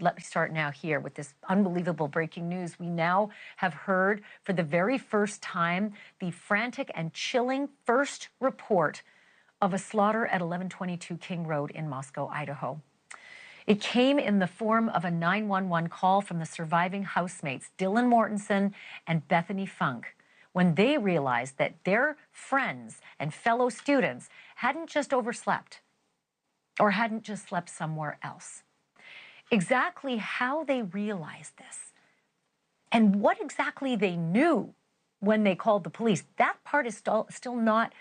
Let me start now here with this unbelievable breaking news. We now have heard for the very first time the frantic and chilling first report of a slaughter at 1122 King Road in Moscow, Idaho. It came in the form of a 911 call from the surviving housemates, Dylan Mortensen and Bethany Funk, when they realized that their friends and fellow students hadn't just overslept or hadn't just slept somewhere else. Exactly how they realized this and what exactly they knew when they called the police, that part is still not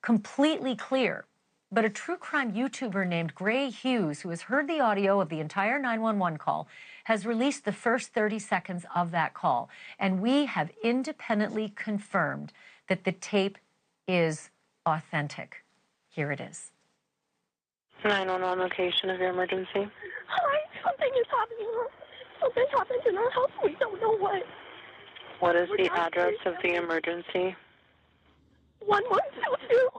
completely clear. But a true crime YouTuber named Gray Hughes, who has heard the audio of the entire 911 call, has released the first 30 seconds of that call. And we have independently confirmed that the tape is authentic. Here it is. 911 location of your emergency. Hi, something is happening. Something happened in our house. We don't know what. What is the address of the emergency? 1122.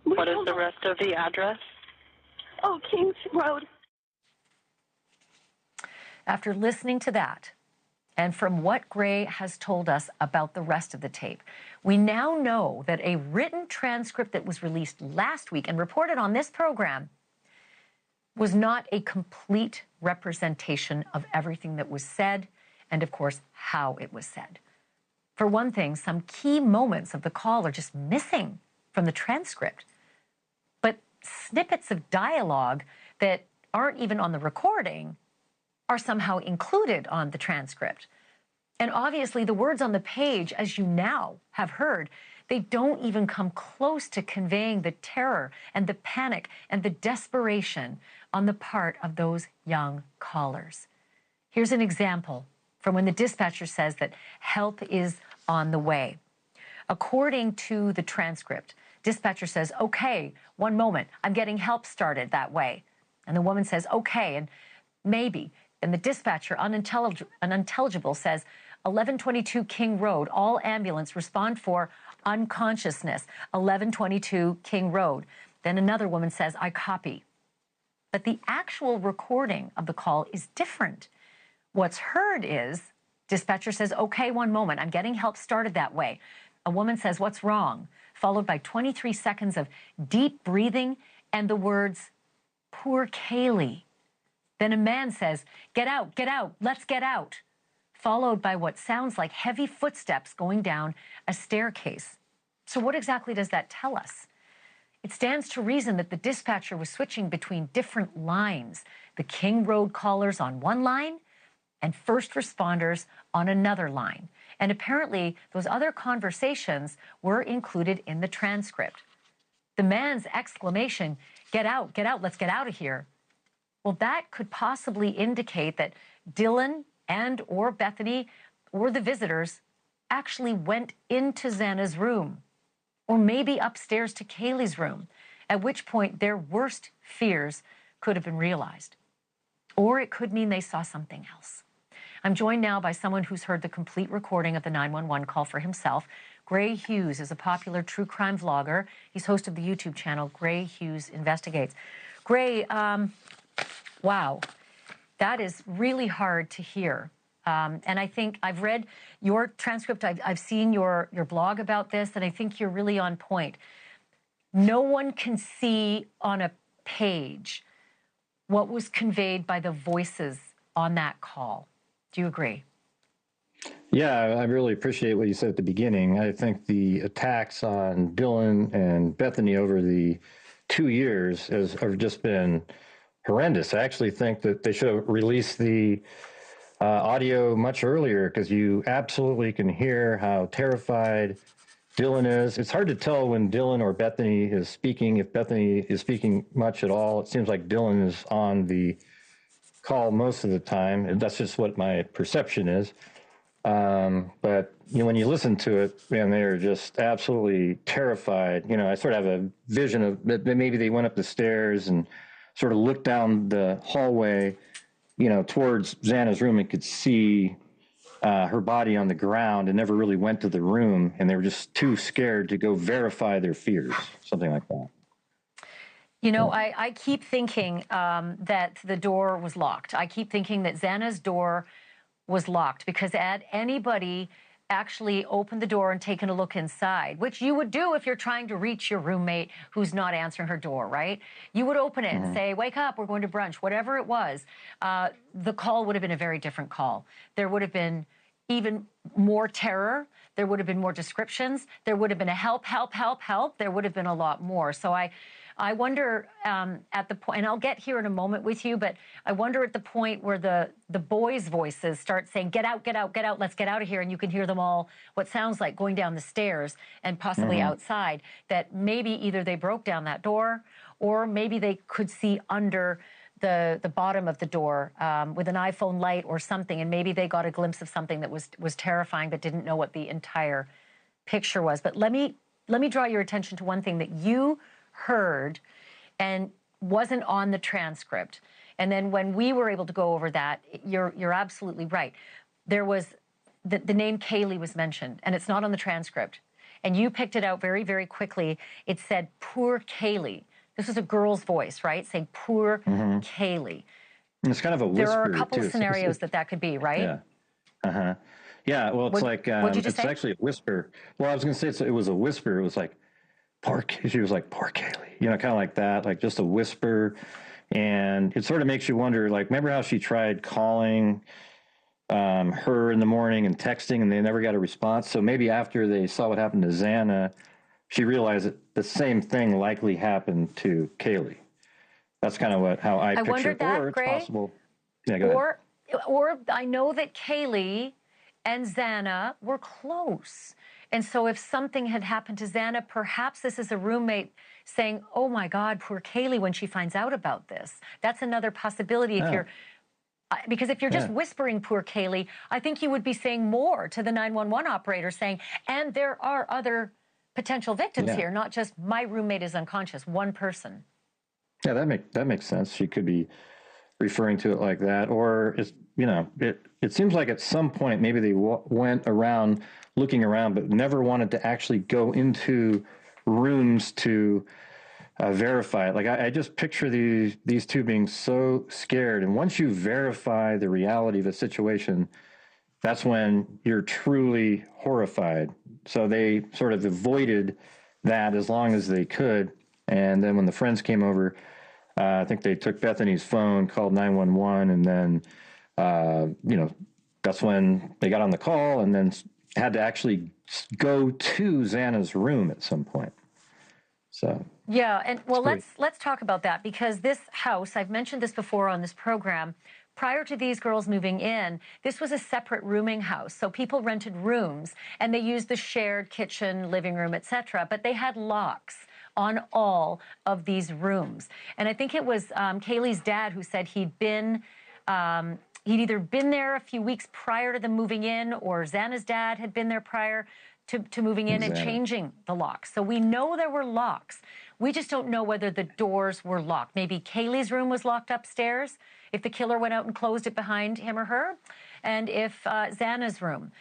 What is the rest of the address? Oh, Kings Road. After listening to that, and from what Gray has told us about the rest of the tape, we now know that a written transcript that was released last week and reported on this program was not a complete representation of everything that was said and, of course, how it was said. For one thing, some key moments of the call are just missing from the transcript. But snippets of dialogue that aren't even on the recording are somehow included on the transcript. And obviously the words on the page, as you now have heard, they don't even come close to conveying the terror and the panic and the desperation on the part of those young callers. Here's an example from when the dispatcher says that help is on the way. According to the transcript, dispatcher says, okay, one moment, I'm getting help started that way. And the woman says, okay, and maybe. And the dispatcher, unintelligible, says, 1122 King Road, all ambulance respond for unconsciousness, 1122 King Road. Then another woman says, I copy. But the actual recording of the call is different. What's heard is, dispatcher says, okay, one moment, I'm getting help started that way. A woman says, what's wrong? Followed by 23 seconds of deep breathing and the words, poor Kaylee. Then a man says, get out, let's get out. Followed by what sounds like heavy footsteps going down a staircase. So what exactly does that tell us? It stands to reason that the dispatcher was switching between different lines, the King Road callers on one line and first responders on another line. And apparently those other conversations were included in the transcript. The man's exclamation, get out, let's get out of here. Well, that could possibly indicate that Dylan and or Bethany or the visitors actually went into Xana's room, or maybe upstairs to Kaylee's room, at which point their worst fears could have been realized. Or it could mean they saw something else. I'm joined now by someone who's heard the complete recording of the 911 call for himself. Gray Hughes is a popular true crime vlogger. He's host of the YouTube channel Gray Hughes Investigates. Gray, wow, that is really hard to hear. And I think I've read your transcript. I've seen your blog about this, and I think you're really on point. No one can see on a page what was conveyed by the voices on that call. Do you agree? Yeah, I really appreciate what you said at the beginning. I think the attacks on Dylan and Bethany over the 2 years have just been horrendous. I actually think that they should have released the audio much earlier, because you absolutely can hear how terrified Dylan is. It's hard to tell when Dylan or Bethany is speaking, if Bethany is speaking much at all. It seems like Dylan is on the call most of the time, and that's just what my perception is. But when you listen to it, man, they are just absolutely terrified. I sort of have a vision of that maybe they went up the stairs and sort of looked down the hallway, towards Xana's room and could see her body on the ground and never really went to the room, and they were just too scared to go verify their fears, something like that. You know, I keep thinking that the door was locked. I keep thinking that Xana's door was locked because had anybody actually opened the door and taken a look inside, which you would do if you're trying to reach your roommate who's not answering her door, right? You would open it and say, wake up, we're going to brunch, whatever it was. The call would have been a very different call. There would have been even more terror. There would have been more descriptions. There would have been a help, help, help, help. There would have been a lot more. So I wonder at the point, and I'll get here in a moment with you, but I wonder at the point where the boys' voices start saying, get out, get out, get out, let's get out of here, and you can hear them all, what sounds like going down the stairs and possibly outside, that maybe either they broke down that door or maybe they could see under the bottom of the door with an iPhone light or something, and maybe they got a glimpse of something that was terrifying but didn't know what the entire picture was. But let me draw your attention to one thing that you heard and wasn't on the transcript. And then when we were able to go over that, you're absolutely right. There was the name Kaylee was mentioned, and it's not on the transcript. And you picked it out very, very quickly. It said, poor Kaylee. This was a girl's voice, right? Saying, poor Kaylee. And it's kind of a whisper, there are a couple too. of scenarios that could be, right? Yeah. Uh-huh. Yeah, well, it's what'd you just say? actually a whisper. Well, I was going to say it was a whisper. It was like, she was like, poor Kaylee, kind of like that, like just a whisper. And it sort of makes you wonder, like, remember how she tried calling her in the morning and texting and they never got a response? So maybe after they saw what happened to Xana, she realized that the same thing likely happened to Kaylee. That's kind of how I picture wondered it. that, Or it's Gray. possible. Yeah, go ahead. Or I know that Kaylee and Xana were close. And so if something had happened to Xana, perhaps this is a roommate saying, oh my God, poor Kaylee, when she finds out about this. That's another possibility because if you're just whispering poor Kaylee, I think you would be saying more to the 911 operator saying, and there are other potential victims here, not just my roommate is unconscious, one person. Yeah, that makes sense. She could be referring to it like that, or it's, it seems like at some point maybe they went around looking around, but never wanted to actually go into rooms to verify it. Like I just picture these two being so scared, and once you verify the reality of a situation, that's when you're truly horrified. So they sort of avoided that as long as they could, and then when the friends came over, I think they took Bethany's phone, called 911, and then, that's when they got on the call and then had to actually go to Xana's room at some point. So yeah, and well, let's talk about that, because this house, I've mentioned this before on this program, prior to these girls moving in, this was a separate rooming house. So people rented rooms and they used the shared kitchen, living room, etc. But they had locks on all of these rooms. And I think it was Kaylee's dad who said he'd either been there a few weeks prior to them moving in, or Xana's dad had been there prior to moving in and changing the locks. So we know there were locks. We just don't know whether the doors were locked. Maybe Kaylee's room was locked upstairs, if the killer went out and closed it behind him or her, and if Xana's room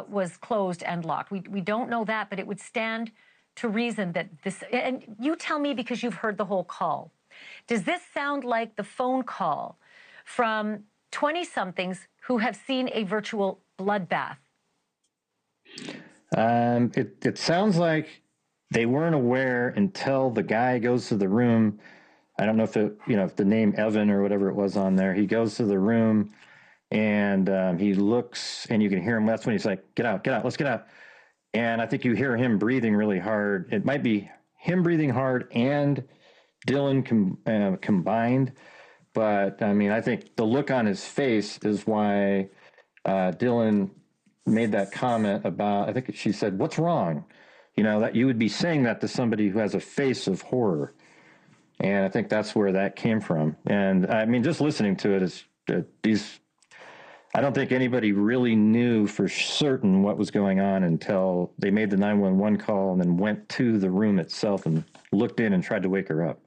was closed and locked. We don't know that, but it would stand to reason that this, and you tell me because you've heard the whole call. Does this sound like the phone call from 20-somethings who have seen a virtual bloodbath? It sounds like they weren't aware until the guy goes to the room. I don't know if if the name Evan or whatever it was on there, he goes to the room and he looks and you can hear him. That's when he's like, get out, let's get out. And I think you hear him breathing really hard. It might be him breathing hard and Dylan combined. But I mean, I think the look on his face is why Dylan made that comment about, I think she said, what's wrong? That you would be saying that to somebody who has a face of horror. And I think that's where that came from. And I mean, just listening to it is I don't think anybody really knew for certain what was going on until they made the 911 call and then went to the room itself and looked in and tried to wake her up.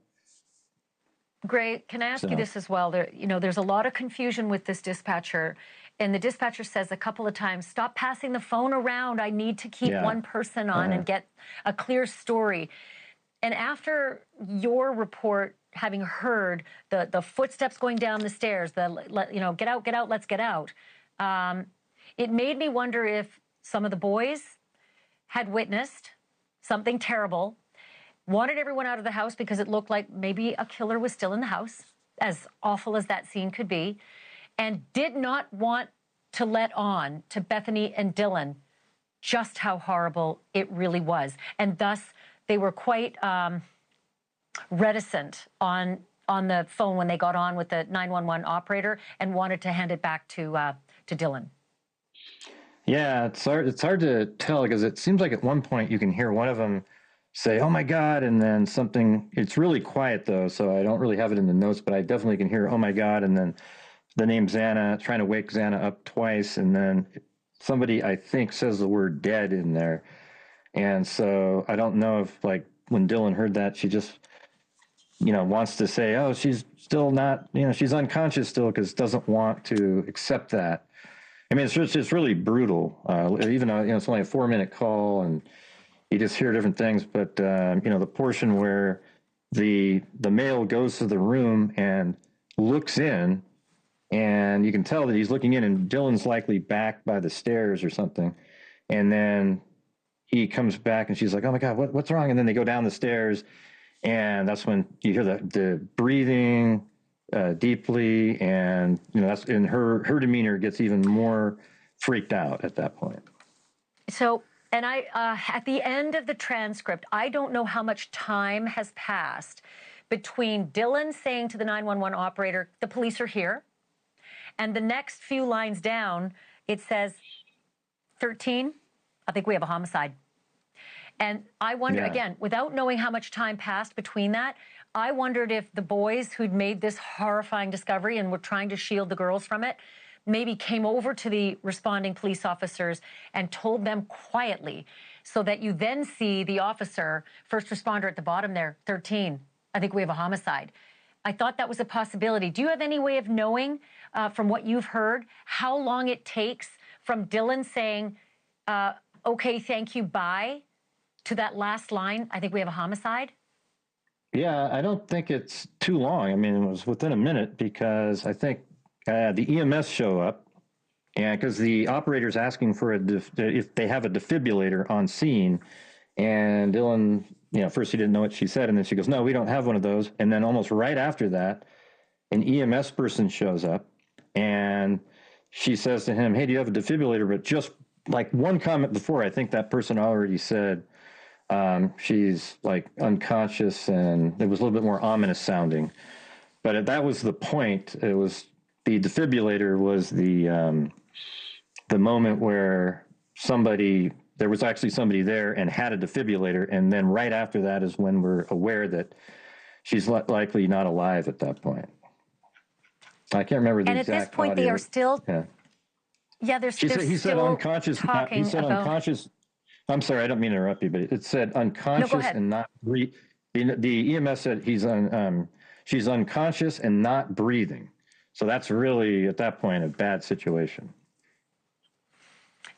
Gray, can I ask you this as well? There's a lot of confusion with this dispatcher, And the dispatcher says a couple of times, stop passing the phone around. I need to keep one person on and get a clear story. And after your report, having heard the footsteps going down the stairs, get out, let's get out, it made me wonder if some of the boys had witnessed something terrible, wanted everyone out of the house because it looked like maybe a killer was still in the house, as awful as that scene could be, and did not want to let on to Bethany and Dylan just how horrible it really was. And thus, they were quite reticent on the phone when they got on with the 911 operator and wanted to hand it back to Dylan. Yeah, it's hard to tell because it seems like at one point you can hear one of them say, "Oh my God," and then something. It's really quiet though, so I don't really have it in the notes, but I definitely can hear, "Oh my God," and then the name Xana, trying to wake Xana up twice, and then somebody I think says the word "dead" in there, and so I don't know if like when Dylan heard that, she just wants to say, "Oh, she's still not, she's unconscious still," because doesn't want to accept that. I mean, it's really brutal, even though, it's only a 4-minute call and you just hear different things. But, the portion where the male goes to the room and looks in, and you can tell that he's looking in, and Dylan's likely back by the stairs or something. And then he comes back and she's like, "Oh my God, what's wrong?" And then they go down the stairs, and that's when you hear the breathing deeply, and that's, and her demeanor gets even more freaked out at that point. So, and I at the end of the transcript, I don't know how much time has passed between Dylan saying to the 911 operator, "The police are here," and the next few lines down, it says, 13, I think we have a homicide. And I wonder, again, without knowing how much time passed between that, I wondered if the boys who'd made this horrifying discovery and were trying to shield the girls from it maybe came over to the responding police officers and told them quietly, so that you then see the officer, first responder at the bottom there, 13, I think we have a homicide. I thought that was a possibility. Do you have any way of knowing, from what you've heard, how long it takes from Dylan saying, "Okay, thank you, bye," to that last line, "I think we have a homicide"? Yeah, I don't think it's too long. I mean, it was within a minute, because I think the EMS show up, and because the operator's asking for if they have a defibrillator on scene, and Dylan, first he didn't know what she said, and then she goes, "No, we don't have one of those." And then almost right after that, an EMS person shows up, and she says to him, "Hey, do you have a defibrillator?" But just like one comment before, I think that person already said, she's like unconscious, and it was a little bit more ominous sounding. But that was the point. It was the defibrillator was the moment where there was actually somebody there and had a defibrillator. And then right after that is when we're aware that she's likely not alive at that point. I can't remember the exact And at this point, audio. they are still, He said unconscious. talking He said about unconscious. I'm sorry, I don't mean to interrupt you, but it said unconscious and not breathing. The EMS said she's unconscious and not breathing. So that's really, at that point, a bad situation.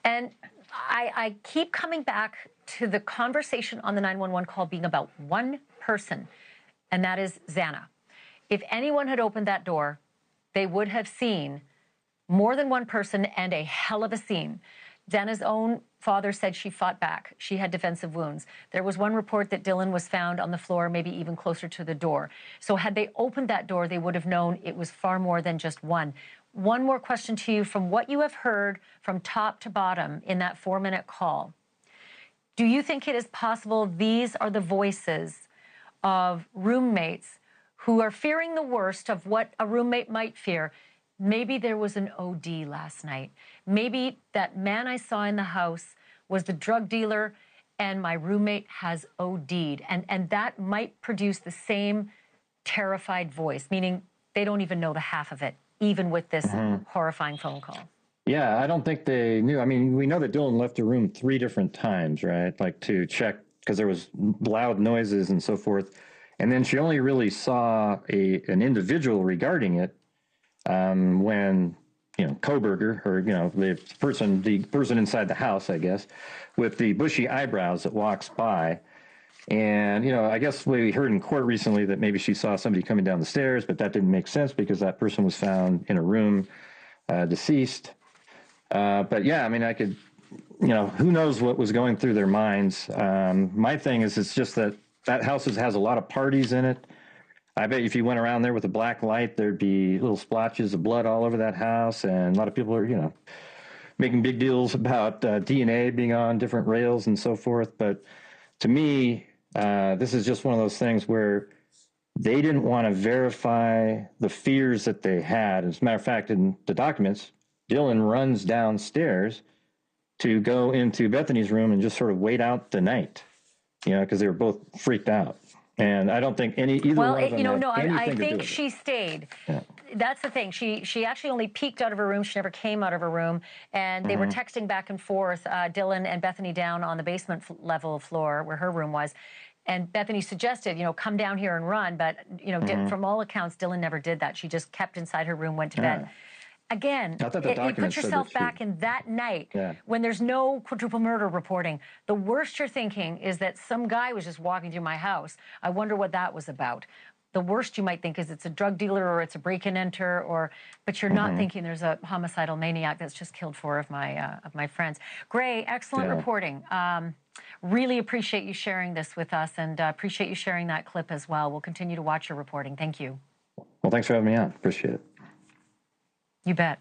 And I keep coming back to the conversation on the 911 call being about one person, and that is Xana. If anyone had opened that door, they would have seen more than one person and a hell of a scene. Xana's own father said she fought back. She had defensive wounds. There was one report that Dylan was found on the floor, maybe even closer to the door. So had they opened that door, they would have known it was far more than just one. One more question to you. From what you have heard from top to bottom in that 4-minute call, do you think it is possible these are the voices of roommates who are fearing the worst of what a roommate might fear? Maybe there was an OD last night. Maybe that man I saw in the house was the drug dealer and my roommate has OD'd. And that might produce the same terrified voice, meaning they don't even know the half of it, even with this horrifying phone call. Yeah, I don't think they knew. I mean, we know that Dylan left the room 3 different times, right? Like to check, because there was loud noises and so forth. And then she only really saw an individual regarding it when Koberger, or the person inside the house, I guess, with the bushy eyebrows that walks by. And I guess we heard in court recently that maybe she saw somebody coming down the stairs, but that didn't make sense because that person was found in a room, deceased. But yeah, I mean, I could, who knows what was going through their minds. My thing is, it's just that house has a lot of parties in it. I bet if you went around there with a black light, there'd be little splotches of blood all over that house. And a lot of people are, making big deals about DNA being on different rails and so forth. But to me, this is just one of those things where they didn't want to verify the fears that they had. As a matter of fact, in the documents, Dylan runs downstairs to go into Bethany's room and just sort of wait out the night, because they were both freaked out. And I don't think either one of them I think she stayed. Yeah. That's the thing. She actually only peeked out of her room. She never came out of her room. And they were texting back and forth, Dylan and Bethany down on the basement level floor where her room was. And Bethany suggested, come down here and run. But, from all accounts, Dylan never did that. She just kept inside her room, went to bed. Again, you put yourself back in that night when there's no quadruple murder reporting. The worst you're thinking is that some guy was just walking through my house. I wonder what that was about. The worst you might think is it's a drug dealer or it's a break-and-enter, but you're not thinking there's a homicidal maniac that's just killed 4 of my friends. Gray, excellent reporting. Really appreciate you sharing this with us, and appreciate you sharing that clip as well. We'll continue to watch your reporting. Thank you. Well, thanks for having me on. Appreciate it. You bet.